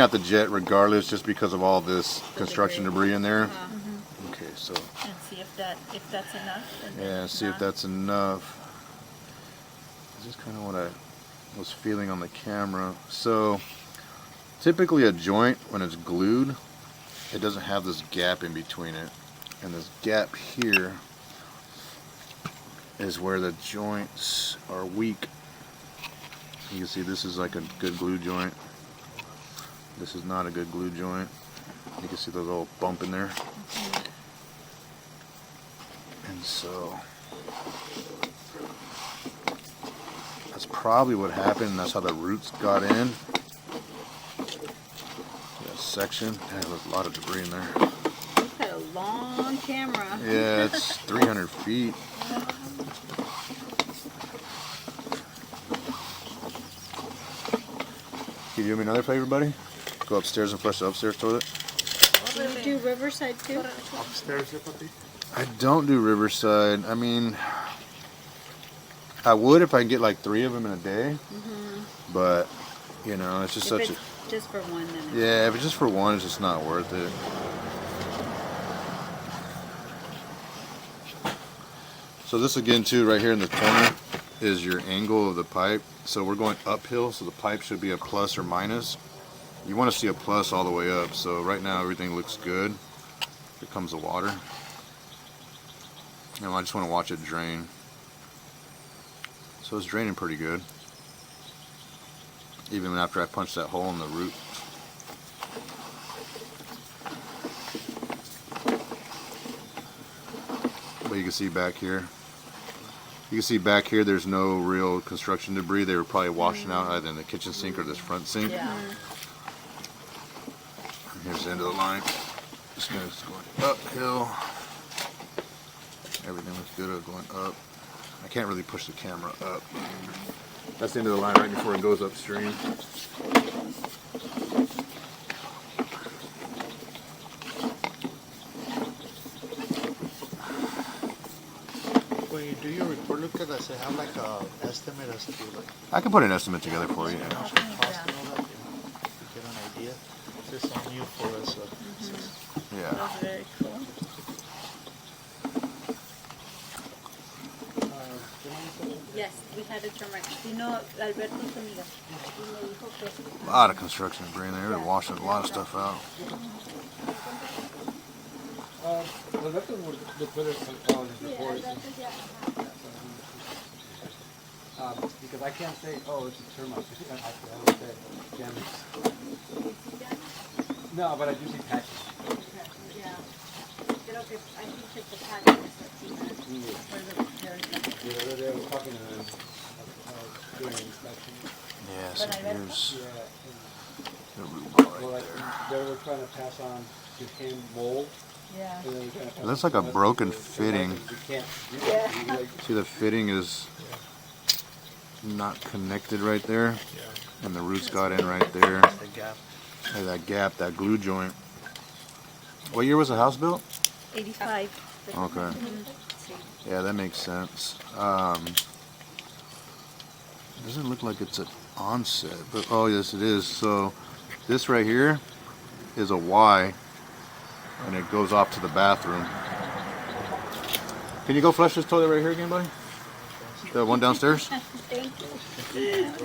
out the jet regardless, just because of all this construction debris in there. Okay, so. And see if that's enough. Yeah, see if that's enough. This is kind of what I was feeling on the camera. So, typically a joint, when it's glued, it doesn't have this gap in between it. And this gap here is where the joints are weak. You can see this is like a good glue joint. This is not a good glue joint. You can see those little bump in there. And so that's probably what happened, and that's how the roots got in. That section. There's a lot of debris in there. You've got a long camera. Yeah, it's 300 feet. Can you do me another favor, buddy? Go upstairs and flush the upstairs toilet. Do you do Riverside too? Upstairs, puppy? I don't do Riverside. I mean, I would if I can get like 3 of them in a day. But, you know, it's just such a... just for one, then. Yeah, if it's just for one, it's just not worth it. So this again too, right here in the corner, is your angle of the pipe. So we're going uphill, so the pipe should be a plus or minus. You want to see a plus all the way up. So right now everything looks good. Here comes the water. And I just want to watch it drain. So it's draining pretty good. Even after I punched that hole in the root. But you can see back here. You can see back here there's no real construction debris. They were probably washing out either in the kitchen sink or this front sink. Yeah. And here's the end of the line. Just going uphill. Everything looks good going up. I can't really push the camera up. That's the end of the line right before it goes upstream. When you do your report, look at does it have like a estimate as to like I can put an estimate together for you. cost and all that, to get an idea? Is this on you for us? Yeah. That's very cool. Yes, we had a turmeric. You know, Alberto's amiga. A lot of construction debris in there. They're washing a lot of stuff out. Alberto would put it on his report. Because I can't say, oh, it's a termite. I would say damage. No, but I do see patches. Yeah. Creo que I think it's the package Yeah, they were talking to them doing an inspection. Yeah, so here's Yeah, the root ball well, right like, there. they were trying to pass on to him mold. Yeah. And then they were trying to pass It looks on like a to us. broken So fitting. You can't do that. You, like, See, the fitting is not connected right there. And the roots got in right there. The gap. Hey, that gap, that glue joint. What year was the house built? 85. Okay. Yeah, that makes sense. Doesn't look like it's an onset, but oh yes it is. So this right here is a Y, and it goes off to the bathroom. Can you go flush this toilet right here again, buddy? The one downstairs? Thank you. Good.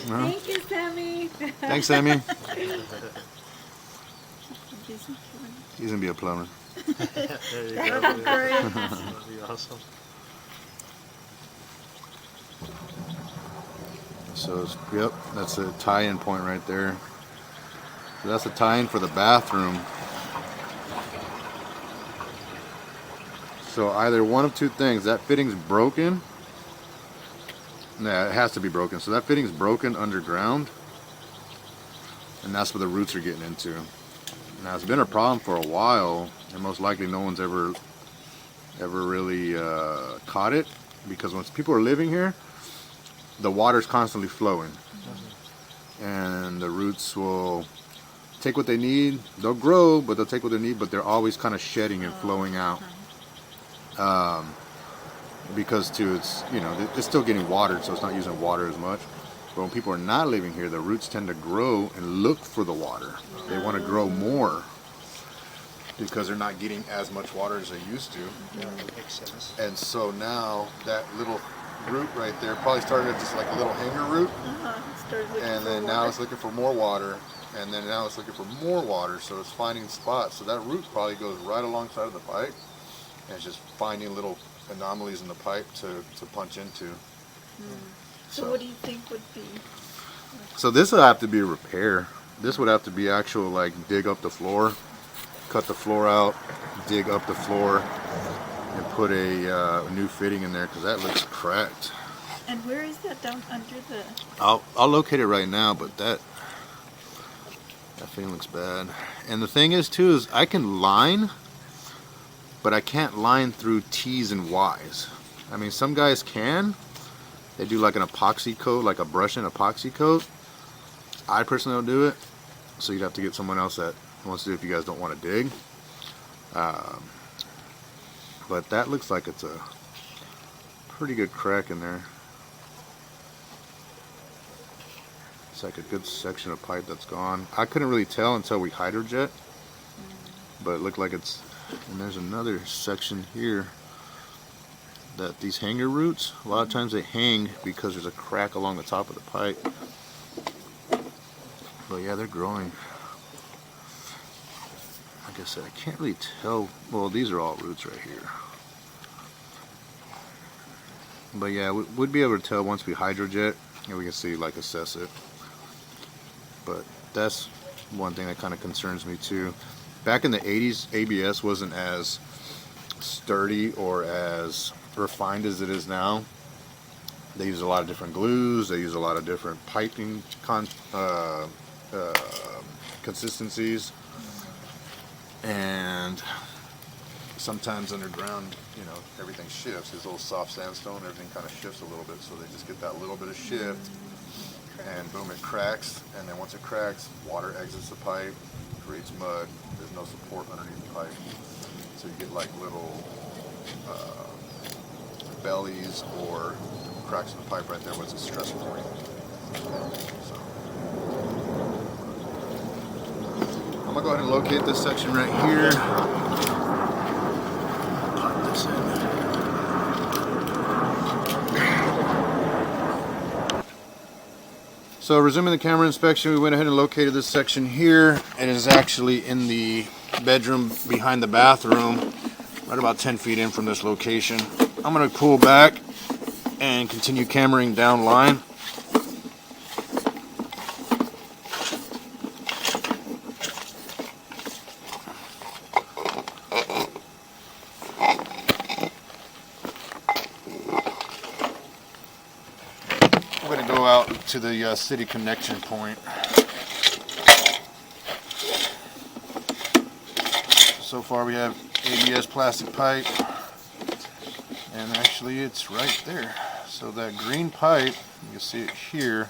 Thank you, Sammy. Thanks, Sammy. He's gonna be a plumber. There you go. That would be awesome. So, yep, that's the tie-in point right there. So that's the tie-in for the bathroom. So either one of two things. That fitting's broken. Yeah, it has to be broken. So that fitting's broken underground. And that's where the roots are getting into. Now, it's been a problem for a while. And most likely no one's ever really caught it. Because once people are living here, the water's constantly flowing. And the roots will take what they need. They'll grow, but they'll take what they need, but they're always kind of shedding and flowing out. Because too, it's, you know, it's still getting watered, so it's not using water as much. But when people are not living here, the roots tend to grow and look for the water. They want to grow more because they're not getting as much water as they used to. Yeah, that makes sense. And so now that little root right there probably started as just like a little hanger root, Started looking and for then now water. it's looking for more water, and then now it's looking for more water, so it's finding spots. So that root probably goes right alongside of the pipe, and it's just finding little anomalies in the pipe to punch into. So what do you think would be? So this would have to be a repair. This would have to be actual, like, dig up the floor, cut the floor out, dig up the floor, and put a new fitting in there because that looks cracked. And where is that down under the? I'll locate it right now, but that fitting looks bad. And the thing is too is I can line, but I can't line through T's and Y's. I mean, some guys can. They do like an epoxy coat, like a brush and epoxy coat. I personally don't do it, so you'd have to get someone else that wants to do it if you guys don't want to dig. But that looks like it's a pretty good crack in there. It's like a good section of pipe that's gone. I couldn't really tell until we hydrojet, but it looked like it's, and there's another section here that these hanger roots, a lot of times they hang because there's a crack along the top of the pipe. But yeah, they're growing. Like I said, I can't really tell. Well, these are all roots right here. But yeah, we'd be able to tell once we hydrojet, and we can see, like, assess it. But that's one thing that kind of concerns me too. Back in the 80s, ABS wasn't as sturdy or as refined as it is now. They use a lot of different glues. They use a lot of different piping consistencies, and sometimes underground, you know, everything shifts. This little soft sandstone, everything kind of shifts a little bit, so they just get that little bit of shift, and boom, it cracks. And then once it cracks, water exits the pipe, creates mud. There's no support underneath the pipe, so you get like little bellies or cracks in the pipe right there, where it's a stress point. So I'm gonna go ahead and locate this section right here. Pop this in. So resuming the camera inspection, we went ahead and located this section here. It is actually in the bedroom behind the bathroom, right about 10 feet in from this location. I'm gonna pull back and continue cameraing down line. I'm going to go out to the city connection point. So far we have ABS plastic pipe, and actually it's right there. So that green pipe, you can see it here,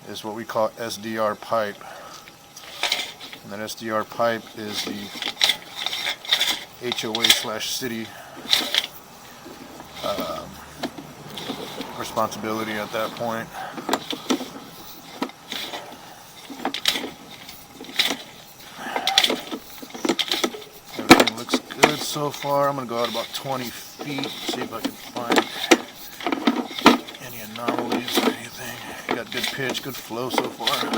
is what we call SDR pipe. And that SDR pipe is the HOA/city responsibility at that point. Everything looks good so far. I'm going to go out about 20 feet, see if I can find any anomalies or anything. Got good pitch, good flow so far.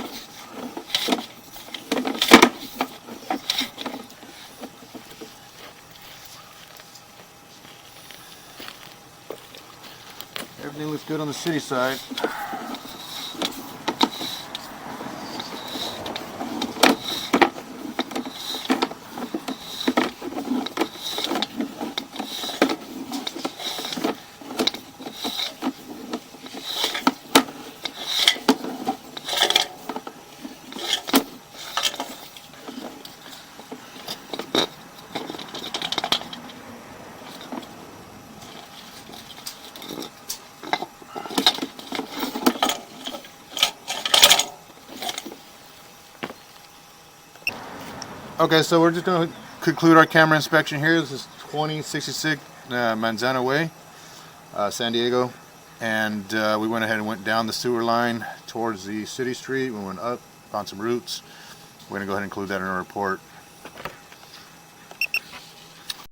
Everything looks good on the city side. Okay, so we're just going to conclude our camera inspection here. This is 2066 Manzana Way, San Diego. And we went ahead and went down the sewer line towards the city street. We went up, found some roots. We're going to go ahead and include that in our report.